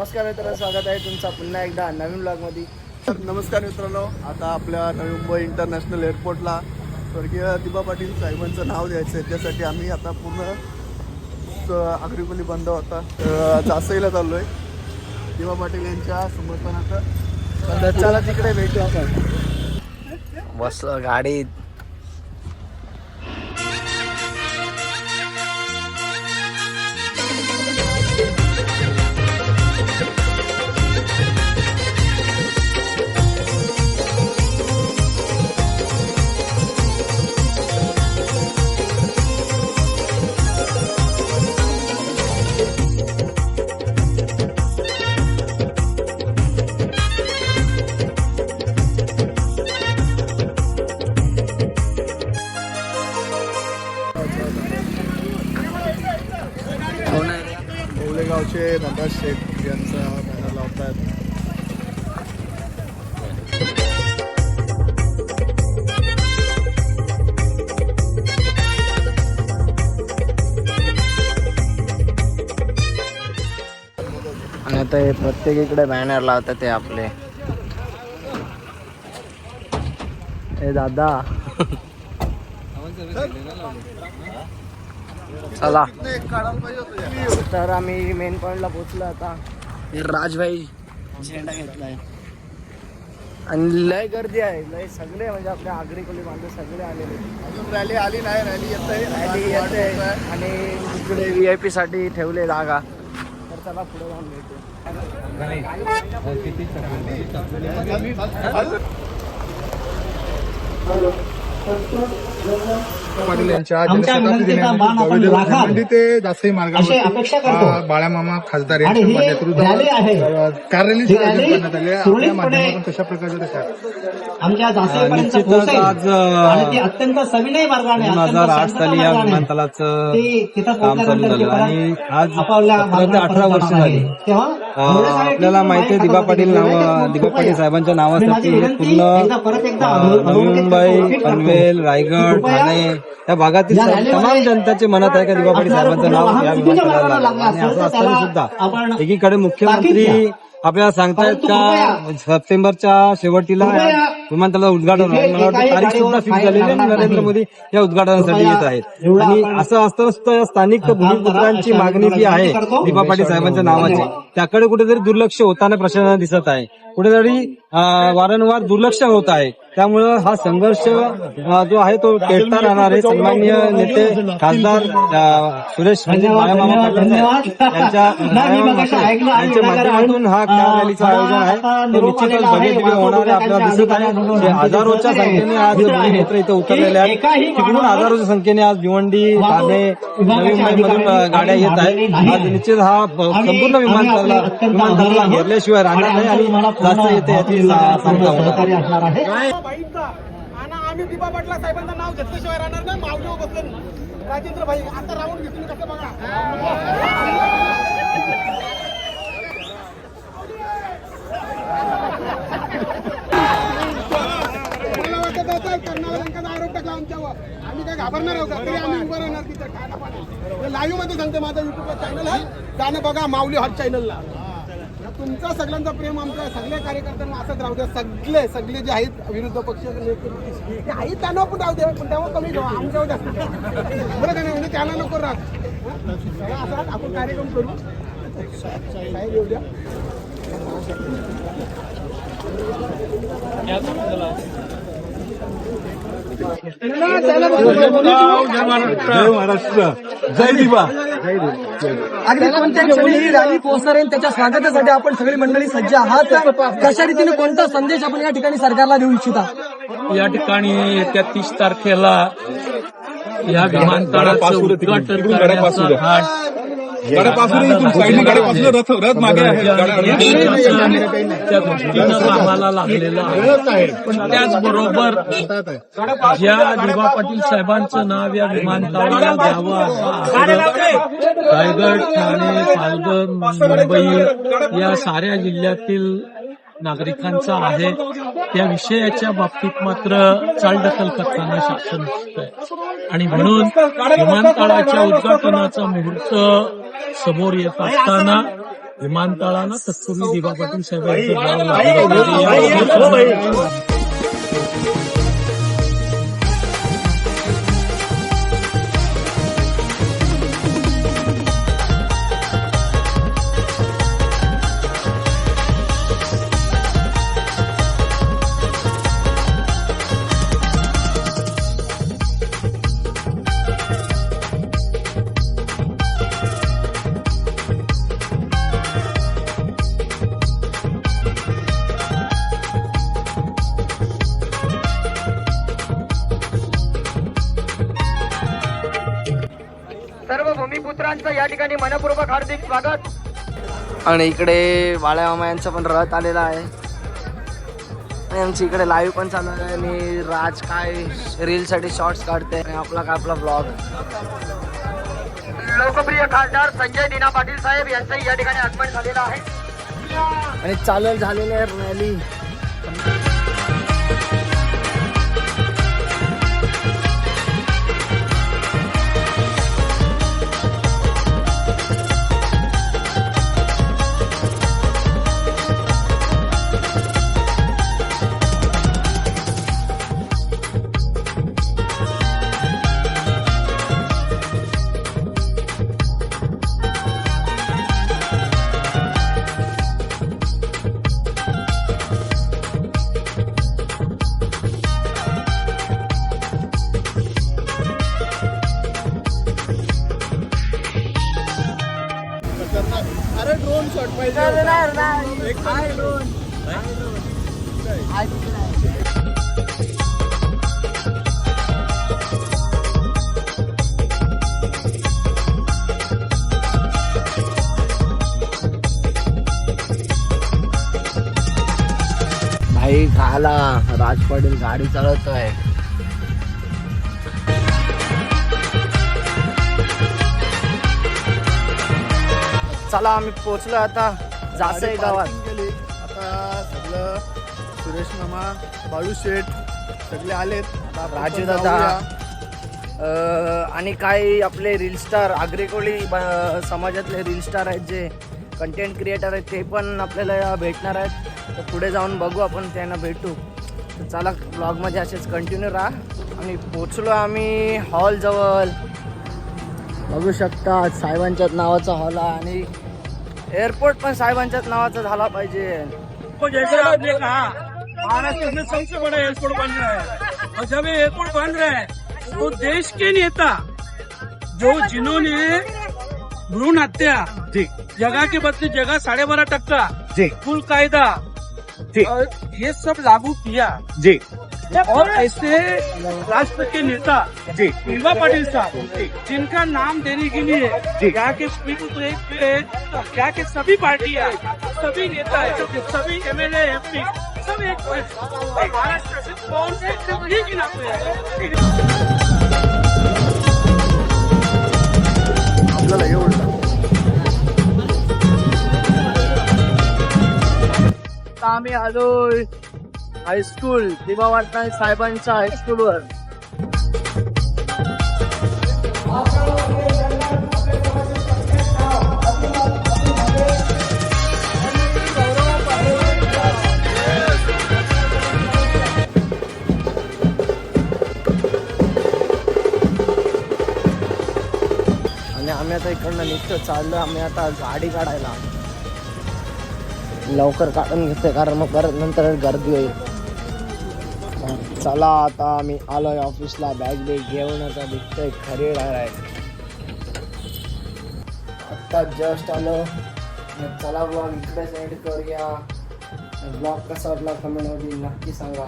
नमस्कार मित्रांनो, स्वागत आहे तुमचा पुन्हा एकदा नवीन ब्लॉगमध्ये. तर नमस्कार मित्रांनो, आता आपल्या नवी मुंबई इंटरनॅशनल एअरपोर्टला स्वर्गीय दिबा पाटील साहेबांचं नाव द्यायचं आहे. त्यासाठी आम्ही आता पूर्ण आगरीकोली बंद होता जासईला चाललो आहे दिबा पाटील यांच्या समर्थनार्थ. तर चला तिकडे भेटू आपण. बसलो गाडीत. गावचे धनराज शेठ यांचा बॅनर लावतात. आणि आता हे प्रत्येक इकडे बॅनर लावतात ते आपले. हे दादा चला. तर आम्ही मेन पॉइंटला पोहोचलो. आता राजभाई झेंडा घेतलाय आणि लय गर्दी आहे. लय सगळे म्हणजे आपल्या आगरीकोली बांधव सगळे आलेले. अजून रॅली आली नाही, रॅली येते आणि इकडे VIP साठी ठेवले जागा. तर चला पुढे जाऊन भेटू. पाटील यांच्या जनशताब्दी दिनानिमित्त ते जासई मार्गावर बाळामामा खासदार यांच्या नेतृत्वात काररॅलीचे आयोजन करण्यात आले. आपल्या माध्यमातून कशा प्रकारचे आमच्या जासईपर्यंत पोहोचेल अत्यंत सविनय मार्गाने 2008 साली या विमानतळाचं काम चालू झालं आणि आज 18 वर्ष झाली. आपल्याला माहिती आहे दिबा पाटील साहेबांच्या नावासाठी पूर्ण नवी मुंबई, पनवेल, रायगड, ठाणे या भागातील तमाम जनतेचे मनात आहे का दिबा पाटील साहेबांचं नाव या विमानतळाला लागलं. आणि असं असताना सुद्धा एकीकडे मुख्यमंत्री आपल्याला सांगतायत का सप्टेंबरच्या शेवटीला विमानतळाचं उद्घाटन आहे. मला वाटतं तारीख सुद्धा फिक्स झालेली आहे. नरेंद्र मोदी या उद्घाटनासाठी येत आहेत. आणि असं असताना सुद्धा या स्थानिक भूमिपुत्रांची मागणी जी आहे दिबा पाटील साहेबांच्या नावाची त्याकडे कुठेतरी दुर्लक्ष होताना प्रशासनाला दिसत आहे. कुठेतरी वारंवार दुर्लक्ष होत आहे. त्यामुळं हा संघर्ष जो आहे तो पेटता राहणार आहे. सन्माननीय नेते खासदार सुरेश बाळामामा पाटील यांच्या माध्यमातून हा कार रॅलीचं आयोजन आहे. ते निश्चितच भव्य होणार आहे. आपल्याला दिसत आहे हजारोच्या संख्येने आज मित्र इथे उतरलेले आहेत. तिकडून हजारोच्या संख्येने आज भिवंडी, ठाणे, नवी मुंबईमधून गाड्या येत आहेत. आज निश्चित हा संपूर्ण विमानतळाला घेरल्याशिवाय राहणार नाही आणि जास्त येते याची सांगता होणार आहे. आम्ही दिबा पाटला साहेबांचं नाव घेतल्याशिवाय राहणार नाही. मावजीवर बसले राजेंद्र भाई आता राऊंड घेतून कसं बघा. मला वाटत होतं कर्नाटकांचा आरोप टाकला आमच्यावर. आम्ही काय घाबरणार आहोत तरी आम्ही उभं राहणार तिथं. लाईव्ह मध्ये सांगते माझा युट्यूबवर चॅनल आहे, जाणं बघा माऊली हॉट चॅनलला. तुमचा सगळ्यांचा प्रेम आमच्या सगळ्या कार्यकर्त्यांना असंच राहू द्या. सगळे जे आहेत विरुद्ध पक्ष ते आहेत त्यांना पण राहू द्या, पण तेव्हा कमी घेऊ आमच्यावर जास्त बरं का नाही. म्हणजे त्यांना नको राहत असं आपण कार्यक्रम करू. साहेब येऊ द्या. जय दिबा. अगदी कोणत्या क्षणी रॅली पोहोचणार आहे त्याच्या स्वागतासाठी आपण सगळी मंडळी सज्ज आहात. कशा रीतीने कोणता संदेश आपण या ठिकाणी सरकारला देऊ इच्छिता? या ठिकाणी येत्या 30 तारखेला या विमानतळाचं उद्घाटन करण्याचा हा त्या दृष्टीनं आम्हाला लागलेलं आहे. पण त्याचबरोबर ज्या दिबा पाटील साहेबांचं नाव या विमानतळाला द्यावं रायगड, ठाणे, पालघर, मुंबई या साऱ्या जिल्ह्यातील नागरिकांचा आहे. त्या विषयाच्या बाबतीत मात्र चालढकल करताना शासन दिसतंय आणि म्हणून विमानतळाच्या उद्घाटनाचा मुहूर्त समोर येत असताना विमानतळाला तत्पूर्वी दिबा पाटील साहेबांचं नाव लागलं पाहिजे. सर्व भूमिपुत्रांचं या ठिकाणी मनपूर्वक हार्दिक स्वागत. आणि इकडे बाळ्या मामा यांचा पण रथ आलेला आहे आणि आमची इकडे लाईव्ह पण चालू आहे आणि राज काय रील साठी शॉर्ट्स काढते आणि आपला ब्लॉग. लोकप्रिय खासदार संजय दिना पाटील साहेब यांचंही या ठिकाणी आगमन झालेलं आहे आणि चालू झालेली आहे रॅली. अरे ड्रोन शॉट पाहिजे. भाई खाला राज पाटील गाडी चालवतोय. चला आम्ही पोहोचलो आता जासई गावात. गेली आता सगळं सुरेश मामा बाळू शेठ सगळे आलेत. आता आपण राजू पण दादा जाऊया. आणि काही आपले रील स्टार आग्रेकोळी समाजातले रील स्टार आहेत जे कंटेंट क्रिएटर आहेत ते पण आपल्याला भेटणार आहेत. तर पुढे जाऊन बघू आपण त्यांना भेटू. तर चला ब्लॉगमध्ये असेच कंटिन्यू राहा. आणि पोचलो आम्ही हॉलजवळ बघू शकता साहेबांच्याच नावाचा हॉल आहे आणि एअरपोर्ट पण साहेबांच्याच नावाचा झाला पाहिजे. जैसा आपने कहा महाराष्ट्र में सबसे बड़ा एयरपोर्ट बन रहा है और जब ये एयरपोर्ट बन रहा है तो देश के नेता जो जिन्होंने भ्रूण हत्या जगह के बदले जगह 12.5% कुल कायदा और ये सब लागू किया और ऐसे राष्ट्र के नेता दिबा पाटिल साहब जिनका नाम देने के लिए यहाँ के स्पीकर यहाँ के सभी पार्टियां सभी नेता सभी MLA MP सब एक महाराष्ट्र से कौन से एक ही नाम पे आपल्याला एवढं आम्ही आलोय हायस्कूल दिबा पाटील साहेबांच्या हायस्कूलवर. आणि आम्ही आता इकडनं निघतो चाललो. आम्ही आता गाडी काढायला लवकर काढून घेतोय कारण मग परत नंतर गर्दी होईल. चला आता आम्ही आलोय ऑफिसला. बॅग घेऊन आता दिसतोय खरे डायरेक्ट आत्ता जस्ट आलो. चला ब्लॉग इकडे सेंड करूया. ब्लॉग कसा वाटला कमेंटमध्ये नक्की सांगा.